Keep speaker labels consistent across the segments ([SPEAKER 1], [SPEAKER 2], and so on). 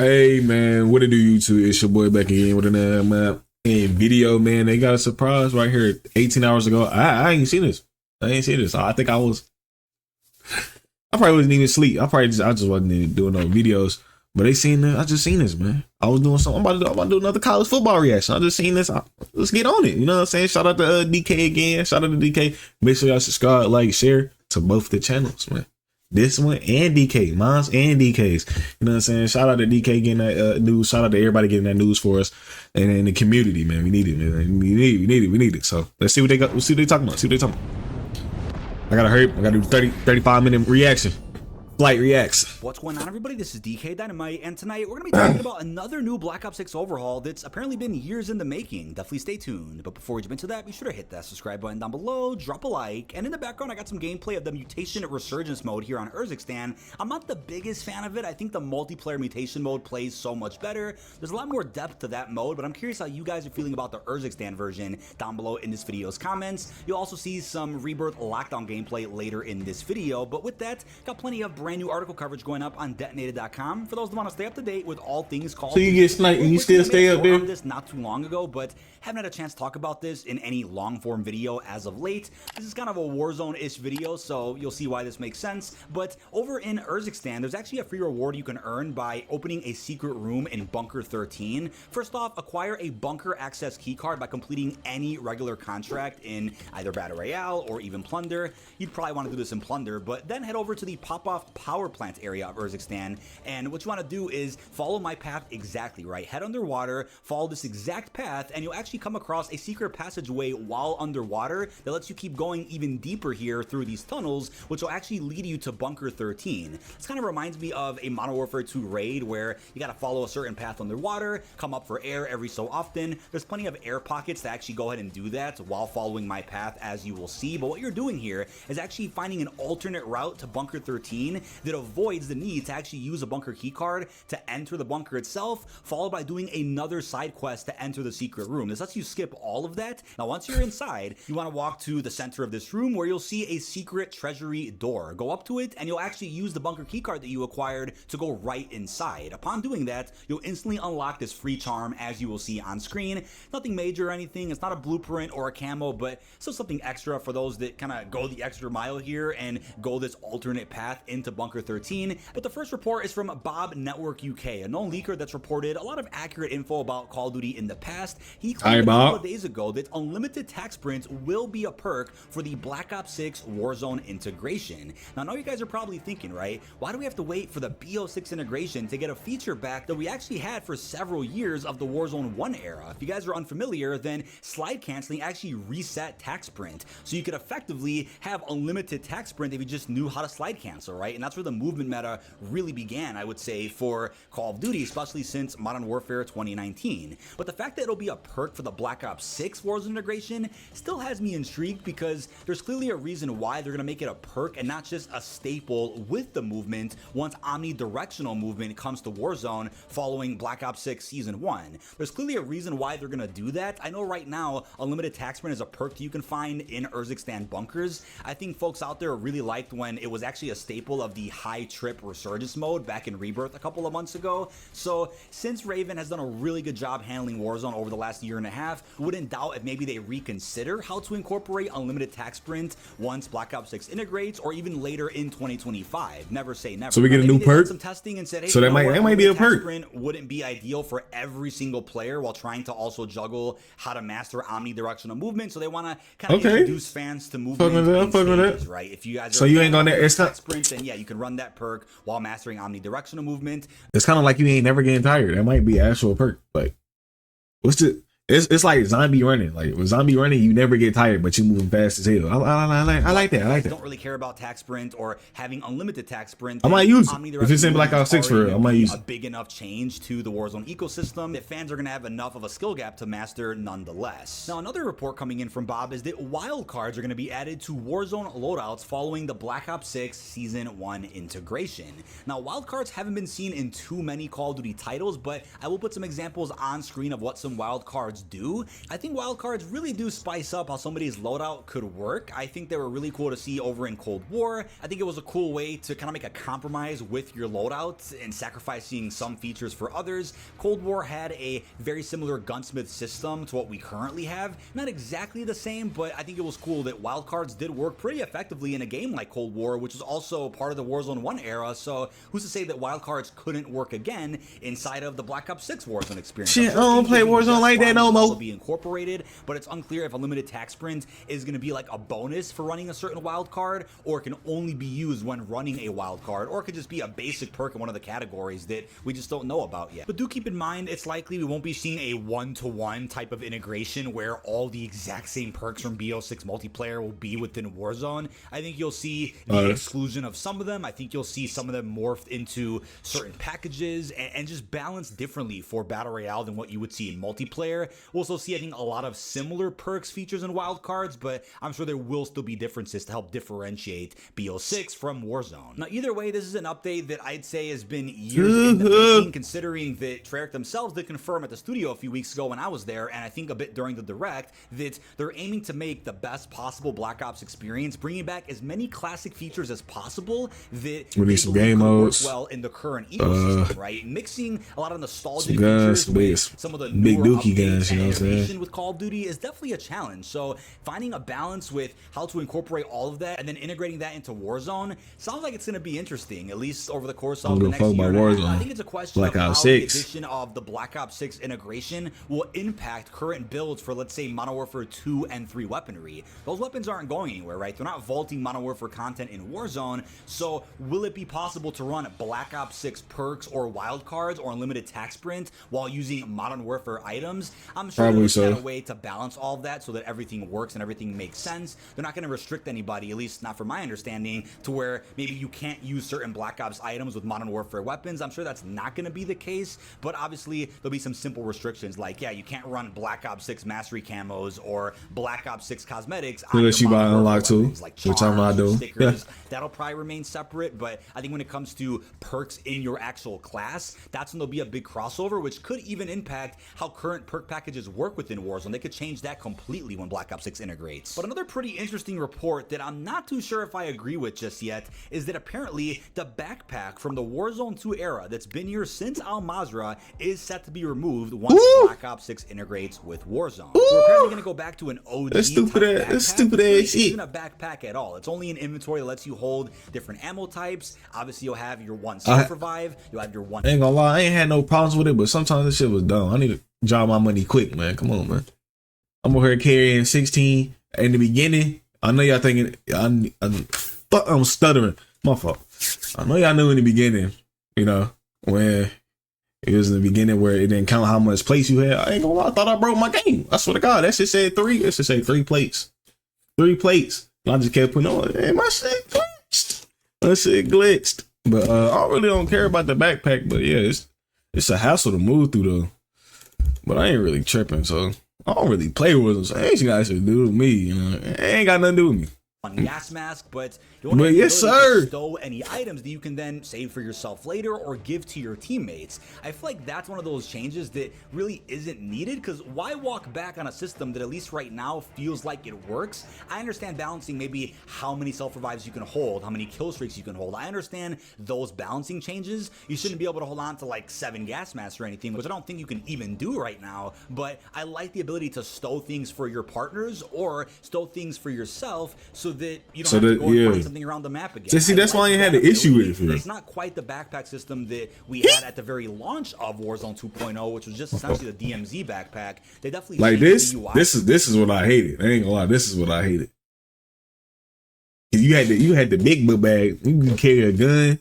[SPEAKER 1] Hey man, what it do YouTube? It's your boy back again with another video, man. They got a surprise right here 18 hours ago. I ain't seen this. I think I probably wasn't even asleep. I just wasn't even doing no videos. But they seen this. I just seen this, man. I was doing something. I'm about to do another college football reaction. I just seen this. Let's get on it. You know what I'm saying? Shout out to DK again. Shout out to DK. Make sure y'all subscribe, like, share to both the channels, man. This one and DK, mine's and DK's. You know what I'm saying? Shout out to DK getting that news. Shout out to everybody getting that news for us and in the community, man. We need it, man. We need it. So let's see what they got. Let's see what they talking about. I gotta hurry. I gotta do 35-minute reaction. Flight reacts.
[SPEAKER 2] What's going on, everybody? This is DK Dynamite, and tonight we're going to be talking about another new Black Ops 6 overhaul that's apparently been years in the making. Definitely stay tuned. But before we jump into that, be sure to hit that subscribe button down below, drop a like, and in the background, I got some gameplay of the Mutation Resurgence mode here on Urzikstan. I'm not the biggest fan of it. I think the multiplayer mutation mode plays so much better. There's a lot more depth to that mode, but I'm curious how you guys are feeling about the Urzikstan version down below in this video's comments. You'll also see some Rebirth lockdown gameplay later in this video. But with that, got plenty of brand new article coverage going up on detonated.com for those that want to stay up to date with all things Call of Duty.
[SPEAKER 1] So you get sniped and you still stay up there?
[SPEAKER 2] This not too long ago, but haven't had a chance to talk about this in any long form video as of late. This is kind of a Warzone-ish video, so you'll see why this makes sense. But over in Urzikstan, there's actually a free reward you can earn by opening a secret room in Bunker 13. First off, acquire a bunker access keycard by completing any regular contract in either Battle Royale or even Plunder. You'd probably want to do this in Plunder, but then head over to the pop-off power plant area of Urzikstan, and what you want to do is follow my path exactly, right? Head underwater, follow this exact path, and you'll actually come across a secret passageway while underwater that lets you keep going even deeper here through these tunnels, which will actually lead you to Bunker 13. This kind of reminds me of a Modern Warfare 2 raid where you got to follow a certain path underwater, come up for air every so often. There's plenty of air pockets to actually go ahead and do that while following my path, as you will see. But what you're doing here is actually finding an alternate route to Bunker 13 that avoids the need to actually use a bunker keycard to enter the bunker itself, followed by doing another side quest to enter the secret room. This lets you skip all of that. Now, once you're inside, you want to walk to the center of this room where you'll see a secret treasury door. Go up to it, and you'll actually use the bunker keycard that you acquired to go right inside. Upon doing that, you'll instantly unlock this free charm, as you will see on screen. Nothing major or anything. It's not a blueprint or a camo, but still something extra for those that kind of go the extra mile here and go this alternate path into Bunker 13. But the first report is from Bob Network UK, a known leaker that's reported a lot of accurate info about Call of Duty in the past. He claimed a couple of days ago that unlimited tac sprints will be a perk for the Black Ops 6 Warzone integration. Now, I know you guys are probably thinking, right, why do we have to wait for the BO6 integration to get a feature back that we actually had for several years of the Warzone 1 era? If you guys are unfamiliar, then slide canceling actually reset tac sprint, so you could effectively have unlimited tac sprint if you just knew how to slide cancel, right? And that's where the movement meta really began, I would say, for Call of Duty, especially since Modern Warfare 2019. But the fact that it'll be a perk for the Black Ops 6 Warzone integration still has me intrigued, because there's clearly a reason why they're going to make it a perk and not just a staple with the movement once omnidirectional movement comes to Warzone following Black Ops 6 Season 1. There's clearly a reason why they're going to do that. I know right now unlimited tac sprint is a perk that you can find in Urzikstan bunkers. I think folks out there really liked when it was actually a staple of the high trip resurgence mode back in Rebirth a couple of months ago. So since Raven has done a really good job handling Warzone over the last year and a half, wouldn't doubt if maybe they reconsider how to incorporate unlimited tac sprint once Black Ops 6 integrates, or even later in 2025. Never say never.
[SPEAKER 1] So we get a new perk.
[SPEAKER 2] Some testing and said, hey,
[SPEAKER 1] so that might be a perk.
[SPEAKER 2] Sprint wouldn't be ideal for every single player while trying to also juggle how to master omnidirectional movement. So they want to kind of introduce fans to movement in stages, right? If you guys are
[SPEAKER 1] so you ain't gonna
[SPEAKER 2] sprint, then yeah, you can run that perk while mastering omnidirectional movement.
[SPEAKER 1] It's kind of like you ain't never getting tired. That might be actual perk. Like, what's the? It's like zombie running. Like with zombie running, you never get tired, but you moving fast as hell. I like that. I like that.
[SPEAKER 2] Don't really care about tac sprint or having unlimited tac sprint.
[SPEAKER 1] I might use it. If it's in Black Ops 6 for real, I might use it.
[SPEAKER 2] A big enough change to the Warzone ecosystem that fans are going to have enough of a skill gap to master nonetheless. Now, another report coming in from Bob is that wildcards are going to be added to Warzone loadouts following the Black Ops 6 Season 1 integration. Now, wildcards haven't been seen in too many Call of Duty titles, but I will put some examples on screen of what some wildcards wildcards do. I think wildcards really do spice up how somebody's loadout could work. I think they were really cool to see over in Cold War. I think it was a cool way to kind of make a compromise with your loadout and sacrificing some features for others. Cold War had a very similar gunsmith system to what we currently have. Not exactly the same, but I think it was cool that wildcards did work pretty effectively in a game like Cold War, which was also part of the Warzone 1 era. So who's to say that wildcards couldn't work again inside of the Black Ops 6 Warzone experience?
[SPEAKER 1] Shit, I don't play Warzone like that no more.
[SPEAKER 2] Be incorporated, but it's unclear if a limited tac sprint is going to be like a bonus for running a certain wild card, or it can only be used when running a wild card, or it could just be a basic perk in one of the categories that we just don't know about yet. But do keep in mind, it's likely we won't be seeing a one-to-one type of integration where all the exact same perks from BO6 multiplayer will be within Warzone. I think you'll see the exclusion of some of them. I think you'll see some of them morphed into certain packages and just balanced differently for Battle Royale than what you would see in multiplayer. We'll also see, I think, a lot of similar perks, features, and wildcards, but I'm sure there will still be differences to help differentiate BO6 from Warzone. Now, either way, this is an update that I'd say has been years in the making, considering that Treyarch themselves did confirm at the studio a few weeks ago when I was there, and I think a bit during the Direct, that they're aiming to make the best possible Black Ops experience, bringing back as many classic features as possible that
[SPEAKER 1] we need some game modes,
[SPEAKER 2] well in the current ecosystem, right? Mixing a lot of nostalgic
[SPEAKER 1] guns,
[SPEAKER 2] features with some of the
[SPEAKER 1] big
[SPEAKER 2] newer
[SPEAKER 1] dookie guns, you know what I'm saying?
[SPEAKER 2] With Call of Duty is definitely a challenge. So finding a balance with how to incorporate all of that and then integrating that into Warzone sounds like it's going to be interesting, at least over the course of the next year. I think it's a question of how the addition of the Black Ops 6 integration will impact current builds for, let's say, Modern Warfare 2 and 3 weaponry. Those weapons aren't going anywhere, right? They're not vaulting Modern Warfare content in Warzone. So will it be possible to run Black Ops 6 perks or wildcards or unlimited tac sprint while using Modern Warfare items? I'm sure there's a way to balance all of that so that everything works and everything makes sense. They're not going to restrict anybody, at least not from my understanding, to where maybe you can't use certain Black Ops items with Modern Warfare weapons. I'm sure that's not going to be the case, but obviously there'll be some simple restrictions like, yeah, you can't run Black Ops 6 mastery camos or Black Ops 6 cosmetics
[SPEAKER 1] unless you buy unlock too,
[SPEAKER 2] like
[SPEAKER 1] which I'm not doing.
[SPEAKER 2] Stickers. That'll probably remain separate, but I think when it comes to perks in your actual class, that's when there'll be a big crossover, which could even impact how current perk packages work within Warzone. They could change that completely when Black Ops 6 integrates. But another pretty interesting report that I'm not too sure if I agree with just yet is that apparently the backpack from the Warzone 2 era that's been here since Al Mazrah is set to be removed once Black Ops 6 integrates with Warzone. We're apparently going to go back to an OG
[SPEAKER 1] that's stupid ass shit.
[SPEAKER 2] It isn't a backpack at all. It's only an inventory that lets you hold different ammo types. Obviously, you'll have your one self-revive. You'll have your one...
[SPEAKER 1] I ain't gonna lie, I ain't had no problems with it, but sometimes this shit was dumb. I need to drop my money quick, man. Come on, man. I'm over here carrying 16 in the beginning. I know y'all thinking I'm stuttering. My fault. I know y'all knew in the beginning, you know, when it was in the beginning where it didn't count how much plates you had. I ain't gonna lie, I thought I broke my game. I swear to God, that shit said 3. It should say 3 plates. 3 plates. And I just kept putting on, hey, my shit glitched. My shit glitched. But I really don't care about the backpack. But yeah, it's a hassle to move through though. But I ain't really tripping, so I don't really play with them. So ain't you guys should do with me, you know. It ain't got nothing to do with me.
[SPEAKER 2] On gas mask, but you don't have to stow any items that you can then save for yourself later or give to your teammates. I feel like that's one of those changes that really isn't needed, because why walk back on a system that at least right now feels like it works? I understand balancing maybe how many self-revives you can hold, how many kill streaks you can hold. I understand those balancing changes. You shouldn't be able to hold on to like 7 gas masks or anything, which I don't think you can even do right now, but I like the ability to stow things for your partners or stow things for yourself so that you don't have to go and find something around the map again.
[SPEAKER 1] So see, that's why I ain't had an issue with it.
[SPEAKER 2] It's not quite the backpack system that we had at the very launch of Warzone 2.0, which was just essentially the DMZ backpack. They definitely
[SPEAKER 1] like this. This is what I hated. I ain't gonna lie. This is what I hated. You had the big book bag. You can carry a gun.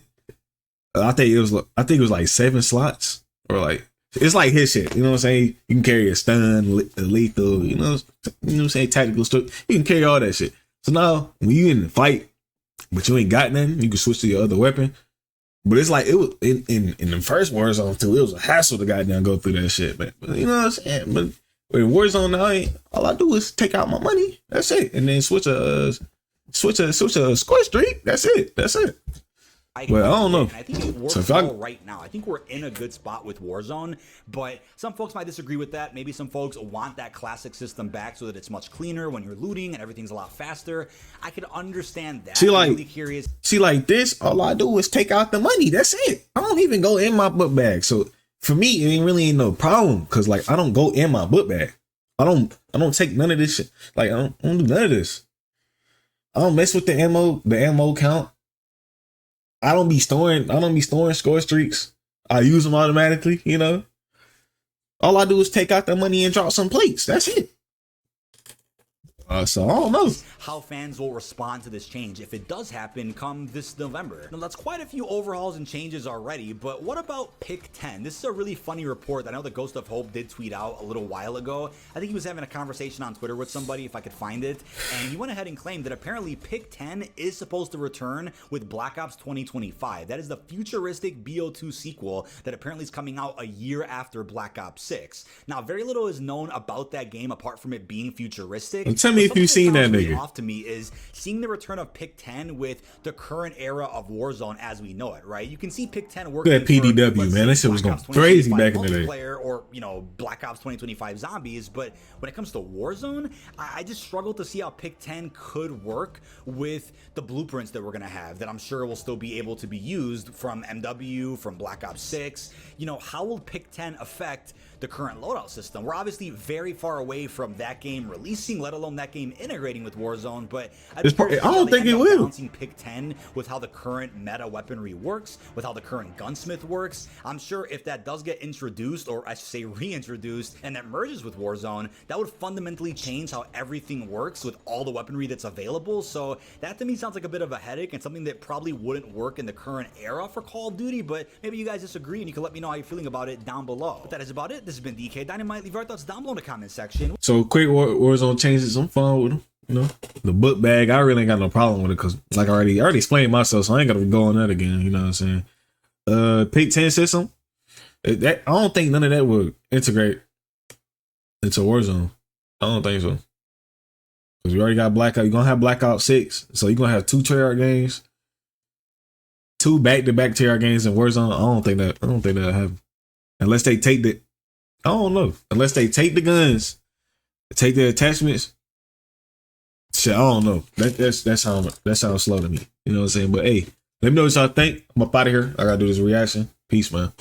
[SPEAKER 1] I think it was like 7 slots, or like it's like his shit. You know what I'm saying? You can carry a stun, lethal. You know what I'm saying? Tactical stuff. You can carry all that shit. So now, when you in the fight, but you ain't got nothing, you can switch to your other weapon. But it's like, it was in the first Warzone too, it was a hassle to goddamn go through that shit, man. But you know what I'm saying? But in Warzone now, all I do is take out my money. That's it. And then switch a score streak. That's it. Well, I don't know.
[SPEAKER 2] And I think it works well right now. I think we're in a good spot with Warzone, but some folks might disagree with that. Maybe some folks want that classic system back so that it's much cleaner when you're looting and everything's a lot faster. I could understand that.
[SPEAKER 1] See, like,
[SPEAKER 2] I'm really curious.
[SPEAKER 1] See, like this, all I do is take out the money. That's it. I don't even go in my book bag. So for me, it ain't really no problem because like I don't go in my book bag. I don't take none of this shit. Like I don't do none of this. I don't mess with the ammo count. I don't be storing score streaks. I use them automatically, you know. All I do is take out the money and drop some plates. That's it. So I don't know
[SPEAKER 2] how fans will respond to this change if it does happen come this November. Now that's quite a few overhauls and changes already, but what about Pick 10? This is a really funny report that I know the Ghost of Hope did tweet out a little while ago. I think he was having a conversation on Twitter with somebody, if I could find it, and he went ahead and claimed that apparently Pick 10 is supposed to return with Black Ops 2025. That is the futuristic BO2 sequel that apparently is coming out a year after Black Ops 6. Now very little is known about that game apart from it being futuristic.
[SPEAKER 1] And tell me if you've seen that nigga.
[SPEAKER 2] Off to me is seeing the return of Pick 10 with the current era of Warzone as we know it, right? You can see Pick 10 working.
[SPEAKER 1] That PDW, man, that shit was going crazy back in the day.
[SPEAKER 2] Or, you know, Black Ops 2025 Zombies, but when it comes to Warzone, I just struggle to see how Pick 10 could work with the blueprints that we're gonna have that I'm sure will still be able to be used from MW, from Black Ops 6. You know, how will Pick 10 affect the current loadout system? We're obviously very far away from that game releasing, let alone that game integrating with Warzone, but I
[SPEAKER 1] don't think it will.
[SPEAKER 2] Balancing Pick 10 with how the current meta weaponry works, with how the current gunsmith works. I'm sure if that does get introduced, or I should say reintroduced, and that merges with Warzone, that would fundamentally change how everything works with all the weaponry that's available. So that to me sounds like a bit of a headache and something that probably wouldn't work in the current era for Call of Duty, but maybe you guys disagree and you can let me know how you're feeling about it down below. But that is about it. This has been DK Dynamite. Leave your thoughts down below in the comment section.
[SPEAKER 1] So quick Warzone changes. I'm fine with them. You know, the book bag, I really ain't got no problem with it because like I already explained myself, so I ain't gotta go on that again. You know what I'm saying? Pick 10 system. I don't think none of that would integrate into Warzone. I don't think so. Because we already got Black Ops. You're gonna have Black Ops 6, so you're gonna have 2 treyarch games, 2 back-to-back treyarch games in Warzone. I don't think that'll happen. Unless they take the, I don't know. Unless they take the guns, take the attachments. Shit, I don't know. That sounds slow to me. You know what I'm saying? But hey, let me know what y'all think. I'm up out of here. I gotta do this reaction. Peace, man.